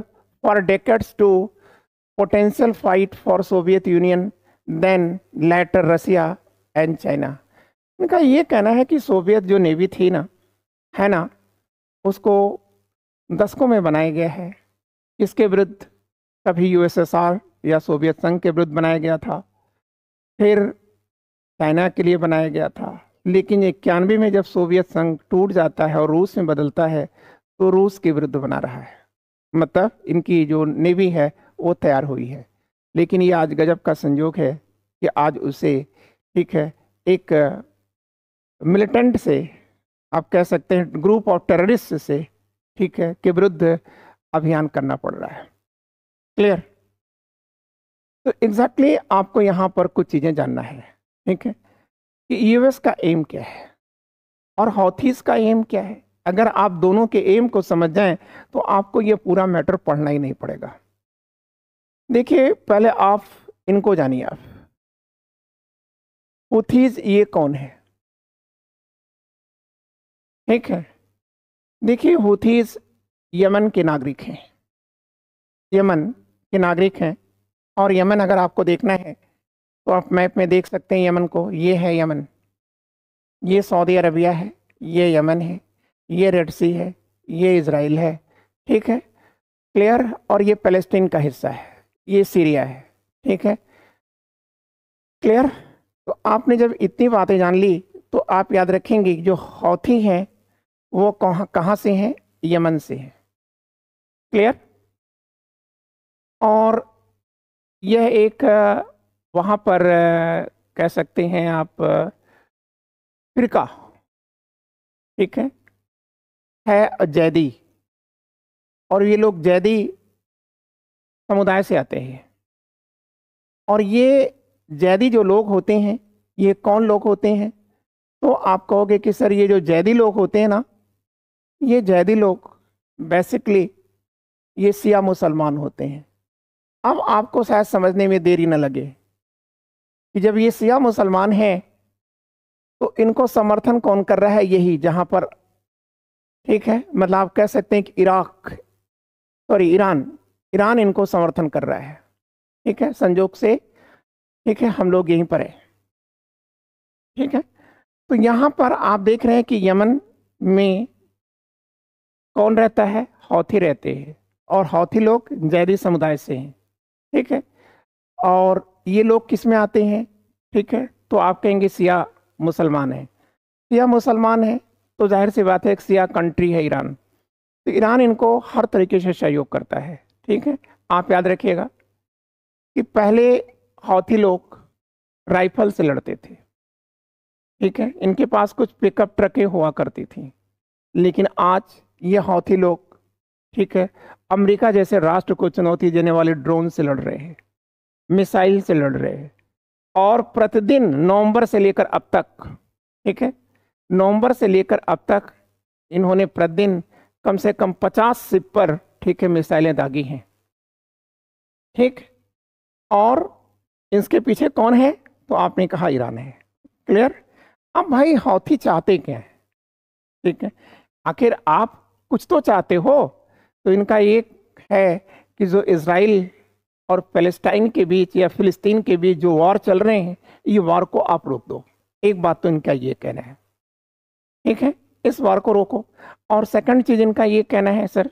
for decades to potential fight for Soviet Union then later Russia and China. इनका ये कहना है कि सोवियत जो नेवी थी ना, है ना, उसको दशकों में बनाया गया है। इसके विरुद्ध कभी यूएसएसआर या सोवियत संघ के विरुद्ध बनाया गया था, फिर चाइना के लिए बनाया गया था, लेकिन 91 में जब सोवियत संघ टूट जाता है और रूस में बदलता है तो रूस के विरुद्ध बना रहा है। मतलब इनकी जो नेवी है वो तैयार हुई है, लेकिन ये आज गजब का संयोग है कि आज उसे, ठीक है, एक मिलिटेंट से, आप कह सकते हैं ग्रुप ऑफ टेररिस्ट से, ठीक है, के विरुद्ध अभियान करना पड़ रहा है। क्लियर? तो एग्जैक्टली आपको यहाँ पर कुछ चीज़ें जानना है, ठीक है, कि यूएस का एम क्या है और हौथीज का एम क्या है। अगर आप दोनों के एम को समझ जाएं तो आपको ये पूरा मैटर पढ़ना ही नहीं पड़ेगा। देखिए, पहले आप इनको जानिए। आप हुथीज ये कौन है? ठीक है, देखिए हुथीज यमन के नागरिक हैं, यमन के नागरिक हैं। और यमन अगर आपको देखना है तो आप मैप में देख सकते हैं यमन को। ये है यमन, ये सऊदी अरबिया है, ये यमन है, ये रेड सी है, ये इज़राइल है। ठीक है, क्लियर। और ये पैलेस्टीन का हिस्सा है, ये सीरिया है। ठीक है, क्लियर। तो आपने जब इतनी बातें जान ली तो आप याद रखेंगे जो हौथी हैं वो कहाँ कहाँ से हैं? यमन से हैं। क्लियर। और यह एक वहाँ पर कह सकते हैं आप फिरका, ठीक है जैदी। और ये लोग जैदी समुदाय से आते हैं। और ये जैदी जो लोग होते हैं ये कौन लोग होते हैं? तो आप कहोगे कि सर ये जो जैदी लोग होते हैं ना, ये जैदी लोग बेसिकली ये शिया मुसलमान होते हैं। अब आपको शायद समझने में देरी न लगे कि जब ये शिया मुसलमान हैं तो इनको समर्थन कौन कर रहा है? यही जहां पर, ठीक है, मतलब आप कह सकते हैं कि ईरान, ईरान इनको समर्थन कर रहा है। ठीक है, संजोग से, ठीक है, हम लोग यहीं पर है। ठीक है, तो यहां पर आप देख रहे हैं कि यमन में कौन रहता है? हौथी रहते हैं। और हौथी लोग जैदी समुदाय से हैं। ठीक है, और ये लोग किस में आते हैं? ठीक है, तो आप कहेंगे शिया मुसलमान है। शिया मुसलमान है तो जाहिर सी बात है एक शिया कंट्री है ईरान, तो ईरान इनको हर तरीके से सहयोग करता है। ठीक है, आप याद रखिएगा कि पहले हौथी लोग राइफल से लड़ते थे। ठीक है, इनके पास कुछ पिकअप ट्रकें हुआ करती थी। लेकिन आज ये हौथी लोग, ठीक है, अमेरिका जैसे राष्ट्र को चुनौती देने वाले ड्रोन से लड़ रहे हैं, मिसाइल से लड़ रहे हैं। और प्रतिदिन नवंबर से लेकर अब तक, ठीक है, नवंबर से लेकर अब तक इन्होंने प्रतिदिन कम से कम 50 शिप पर, ठीक है, मिसाइलें दागी हैं। ठीक, और इसके पीछे कौन है? तो आपने कहा ईरान है। क्लियर। अब भाई हौथी चाहते क्या है? ठीक है, आखिर आप कुछ तो चाहते हो। तो इनका एक है कि जो इजराइल और पैलेस्टाइन के बीच या फिलिस्तीन के बीच जो वॉर चल रहे हैं, ये वॉर को आप रोक दो। एक बात तो इनका ये कहना है। ठीक है, इस वॉर को रोको। और सेकंड चीज इनका ये कहना है सर,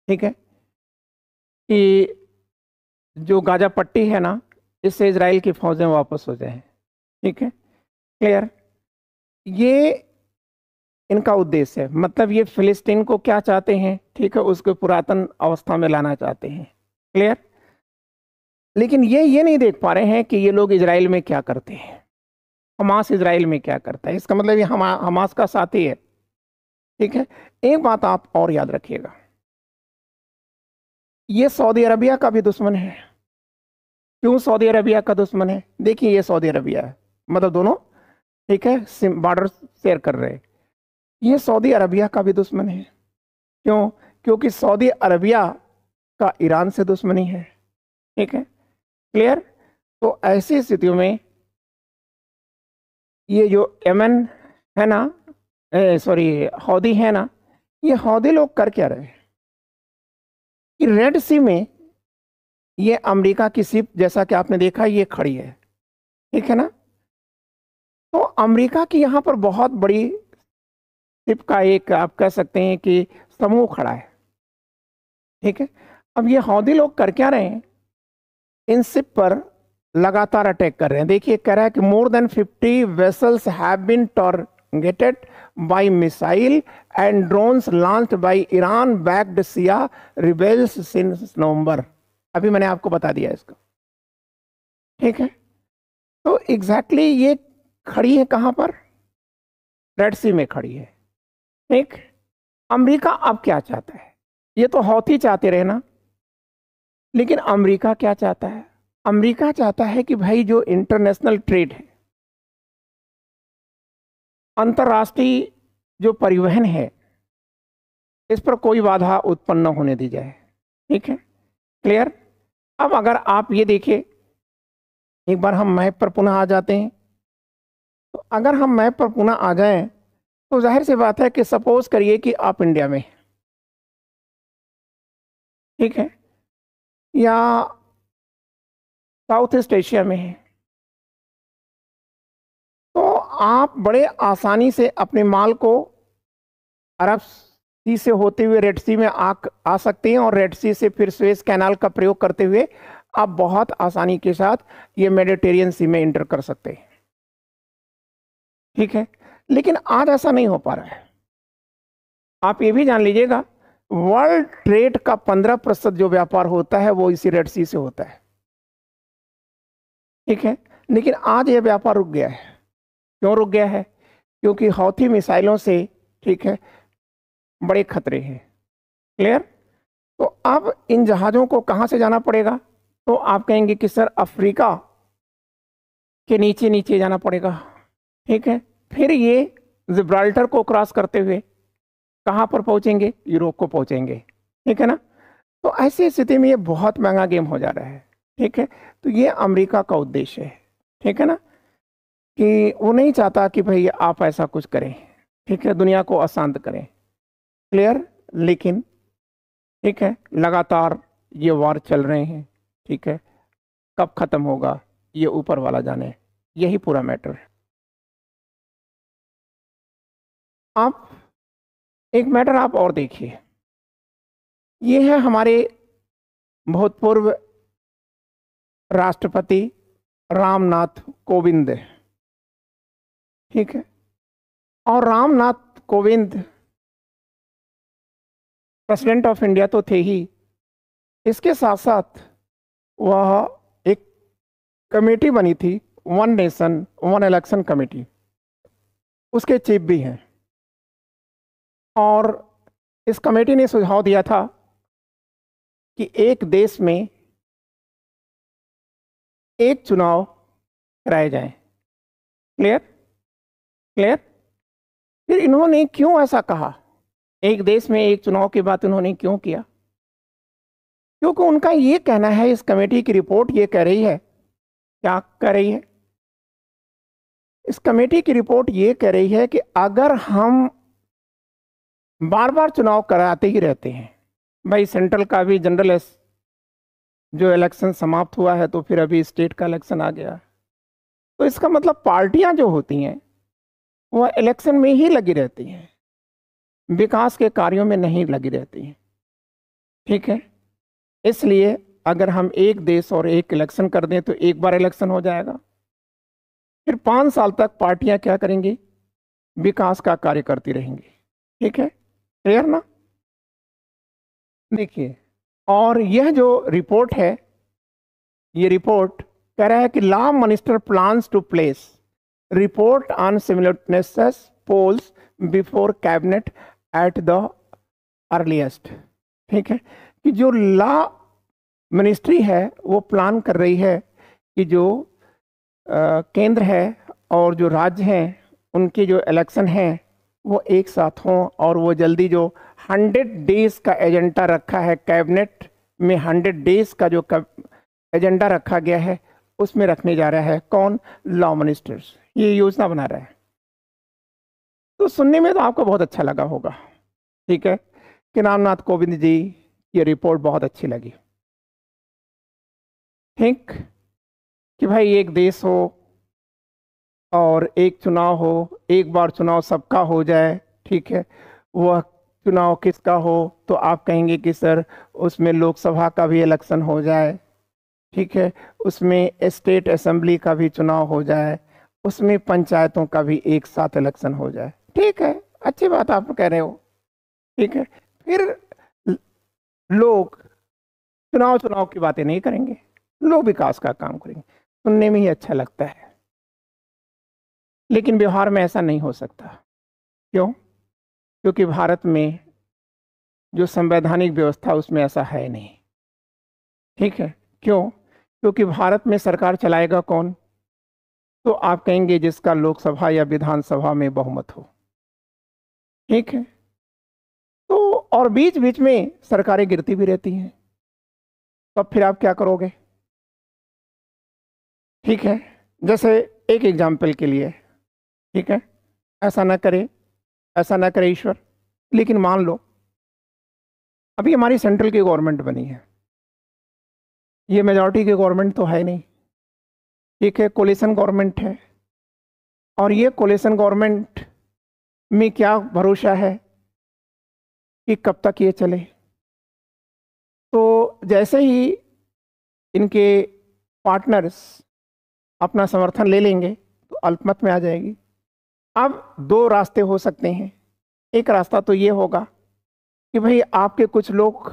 ठीक है, कि जो गाजा पट्टी है ना, इससे इजराइल की फौजें वापस हो जाएं। ठीक है, क्लियर। ये इनका उद्देश्य है। मतलब ये फिलिस्तीन को क्या चाहते हैं? ठीक है, उसको पुरातन अवस्था में लाना चाहते हैं। क्लियर। लेकिन ये नहीं देख पा रहे हैं कि ये लोग इजराइल में क्या करते हैं, हमास इजराइल में क्या करता है। इसका मतलब ये हमास का साथी है। ठीक है, एक बात आप और याद रखिएगा, ये सऊदी अरबिया का भी दुश्मन है। क्यों सऊदी अरबिया का दुश्मन है? देखिए ये सऊदी अरबिया है, मतलब दोनों, ठीक है, बॉर्डर शेयर कर रहे हैं। ये सऊदी अरबिया का भी दुश्मन है। क्यों? क्योंकि सऊदी अरबिया का ईरान से दुश्मनी है। ठीक है, क्लियर। तो ऐसी स्थितियों में ये जो यमन है ना, सॉरी हौदी है ना, ये हौदी लोग कर क्या रहे हैं कि रेड सी में ये अमेरिका की शिप, जैसा कि आपने देखा, ये खड़ी है। ठीक है ना, तो अमेरिका की यहाँ पर बहुत बड़ी शिप का एक आप कह सकते हैं कि समूह खड़ा है। ठीक है, अब ये हौदी लोग कर क्या रहे हैं? इन शिप पर लगातार अटैक कर रहे हैं। देखिए कह रहा है कि more than 50 vessels have been targeted by missile and drones launched by Iran backed Shia rebels since November. अभी मैंने आपको बता दिया इसको। ठीक है, तो एग्जैक्टली ये खड़ी है कहां पर? रेड सी में खड़ी है। ठीक, अमेरिका अब क्या चाहता है? ये तो हौथी चाहते रहे ना, लेकिन अमेरिका क्या चाहता है? अमेरिका चाहता है कि भाई जो इंटरनेशनल ट्रेड है, अंतर्राष्ट्रीय जो परिवहन है, इस पर कोई बाधा उत्पन्न न होने दी जाए। ठीक है, क्लियर। अब अगर आप ये देखिए एक बार हम मैप पर पुनः आ जाते हैं। तो अगर हम मैप पर पुनः आ जाएं तो जाहिर सी बात है कि सपोज करिए कि आप इंडिया में, ठीक है, या साउथ ईस्ट एशिया में है, तो आप बड़े आसानी से अपने माल को अरब सी से होते हुए रेड सी में आ सकते हैं, और रेड सी से फिर सुएज कैनाल का प्रयोग करते हुए आप बहुत आसानी के साथ ये मेडिटेरियन सी में इंटर कर सकते हैं, ठीक है। लेकिन आज ऐसा नहीं हो पा रहा है। आप ये भी जान लीजिएगा, वर्ल्ड ट्रेड का 15% जो व्यापार होता है वो इसी रेड सी से होता है, ठीक है। लेकिन आज ये व्यापार रुक गया है। क्यों रुक गया है? क्योंकि हौथी मिसाइलों से, ठीक है, बड़े खतरे हैं। क्लियर? तो अब इन जहाज़ों को कहाँ से जाना पड़ेगा? तो आप कहेंगे कि सर अफ्रीका के नीचे नीचे जाना पड़ेगा, ठीक है। फिर ये जिब्राल्टर को क्रॉस करते हुए कहाँ पर पहुंचेंगे? यूरोप को पहुंचेंगे, ठीक है ना। तो ऐसी स्थिति में ये बहुत महंगा गेम हो जा रहा है, ठीक है। तो ये अमेरिका का उद्देश्य है, ठीक है ना, कि वो नहीं चाहता कि भाई आप ऐसा कुछ करें, ठीक है, दुनिया को अशांत करें। क्लियर? लेकिन ठीक है, लगातार ये वार चल रहे हैं, ठीक है। कब खत्म होगा ये ऊपर वाला जाने, यही पूरा मैटर है। आप एक मैटर आप और देखिए, ये है हमारे भूतपूर्व राष्ट्रपति रामनाथ कोविंद, ठीक है। और Ramnath Kovind president of India तो थे ही, इसके साथ साथ वह एक कमेटी बनी थी, one nation one election committee, उसके चीफ भी हैं। और इस कमेटी ने सुझाव दिया था कि एक देश में एक चुनाव कराए जाएं। क्लियर? क्लियर? फिर इन्होंने क्यों ऐसा कहा? एक देश में एक चुनाव की बात इन्होंने क्यों किया? क्योंकि उनका ये कहना है, इस कमेटी की रिपोर्ट ये कह रही है, क्या कह रही है? इस कमेटी की रिपोर्ट ये कह रही है कि अगर हम बार बार चुनाव कराते ही रहते हैं, भाई सेंट्रल का भी जनरल जो इलेक्शन समाप्त हुआ है, तो फिर अभी स्टेट का इलेक्शन आ गया, तो इसका मतलब पार्टियां जो होती हैं वह इलेक्शन में ही लगी रहती हैं, विकास के कार्यों में नहीं लगी रहती हैं, ठीक है। इसलिए अगर हम एक देश और एक इलेक्शन कर दें तो एक बार इलेक्शन हो जाएगा, फिर 5 साल तक पार्टियां क्या करेंगी? विकास का कार्य करती रहेंगी, ठीक है। क्लियर ना? देखिए, और यह जो रिपोर्ट है, ये रिपोर्ट कह रहा है कि law minister plans to place report on similarnesses polls before cabinet at the earliest, ठीक है। कि जो लॉ मिनिस्ट्री है वो प्लान कर रही है कि जो केंद्र है और जो राज्य हैं उनके जो इलेक्शन हैं वो एक साथ हों, और वो जल्दी जो 100 डेज का एजेंडा रखा है कैबिनेट में, 100 डेज का जो एजेंडा रखा गया है उसमें रखने जा रहा है। कौन? लॉ मिनिस्टर्स ये योजना बना रहा है। तो सुनने में तो आपको बहुत अच्छा लगा होगा, ठीक है, कि रामनाथ कोविंद जी ये रिपोर्ट बहुत अच्छी लगी, ठीक, कि भाई एक देश हो और एक चुनाव हो, एक बार चुनाव सबका हो जाए, ठीक है। वह चुनाव किसका हो? तो आप कहेंगे कि सर उसमें लोकसभा का भी इलेक्शन हो जाए, ठीक है, उसमें स्टेट असेंबली का भी चुनाव हो जाए, उसमें पंचायतों का भी एक साथ इलेक्शन हो जाए, ठीक है, अच्छी बात आप कह रहे हो, ठीक है। फिर लोग चुनाव चुनाव की बातें नहीं करेंगे, लोग विकास का काम करेंगे। सुनने में ही अच्छा लगता है, लेकिन व्यवहार में ऐसा नहीं हो सकता। क्यों? क्योंकि भारत में जो संवैधानिक व्यवस्था उसमें ऐसा है नहीं, ठीक है। क्यों? क्योंकि भारत में सरकार चलाएगा कौन? तो आप कहेंगे जिसका लोकसभा या विधानसभा में बहुमत हो, ठीक है। तो और बीच बीच में सरकारें गिरती भी रहती हैं, तब फिर आप क्या करोगे? ठीक है, जैसे एक एग्जाम्पल के लिए, ठीक है, ऐसा ना करे ईश्वर, लेकिन मान लो अभी हमारी सेंट्रल की गवर्नमेंट बनी है, ये मेजॉरिटी की गवर्नमेंट तो है नहीं, ठीक है, कोलिशन गवर्नमेंट है, और ये कोलिशन गवर्नमेंट में क्या भरोसा है कि कब तक ये चले। तो जैसे ही इनके पार्टनर्स अपना समर्थन ले लेंगे तो अल्पमत में आ जाएगी। अब दो रास्ते हो सकते हैं, एक रास्ता तो ये होगा कि भाई आपके कुछ लोग,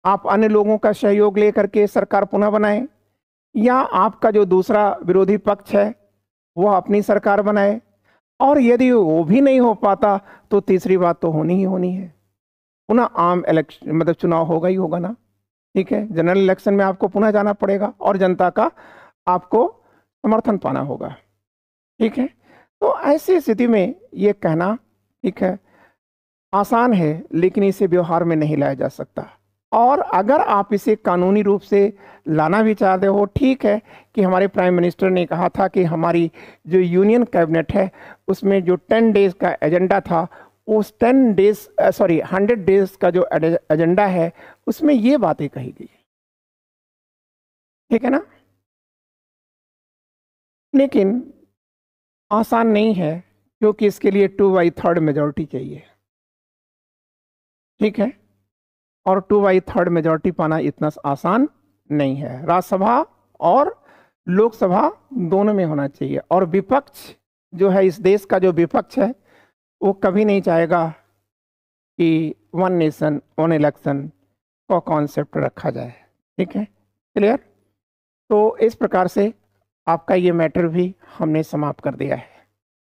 आप अन्य लोगों का सहयोग लेकर के सरकार पुनः बनाएं, या आपका जो दूसरा विरोधी पक्ष है वो अपनी सरकार बनाए, और यदि वो भी नहीं हो पाता तो तीसरी बात तो होनी ही होनी है, पुनः आम इलेक्शन मतलब चुनाव होगा ही होगा ना, ठीक है, जनरल इलेक्शन में आपको पुनः जाना पड़ेगा और जनता का आपको समर्थन पाना होगा, ठीक है। तो ऐसी स्थिति में ये कहना, ठीक है, आसान है, लेकिन इसे व्यवहार में नहीं लाया जा सकता। और अगर आप इसे कानूनी रूप से लाना भी चाहते हो, ठीक है, कि हमारे प्राइम मिनिस्टर ने कहा था कि हमारी जो यूनियन कैबिनेट है उसमें जो 10 डेज का एजेंडा था, उस 100 डेज का जो एजेंडा है उसमें ये बातें कही गई, ठीक है ना। लेकिन आसान नहीं है, क्योंकि इसके लिए 2/3 मेजॉरिटी चाहिए, ठीक है, और 2/3 मेजॉरिटी पाना इतना आसान नहीं है। राज्यसभा और लोकसभा दोनों में होना चाहिए, और विपक्ष जो है, इस देश का जो विपक्ष है, वो कभी नहीं चाहेगा कि 1 नेशन 1 इलेक्शन का कॉन्सेप्ट रखा जाए, ठीक है, क्लियर। तो इस प्रकार से आपका ये मैटर भी हमने समाप्त कर दिया है,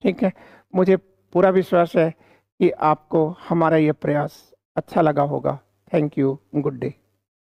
ठीक है। मुझे पूरा विश्वास है कि आपको हमारा ये प्रयास अच्छा लगा होगा। Thank you, good day.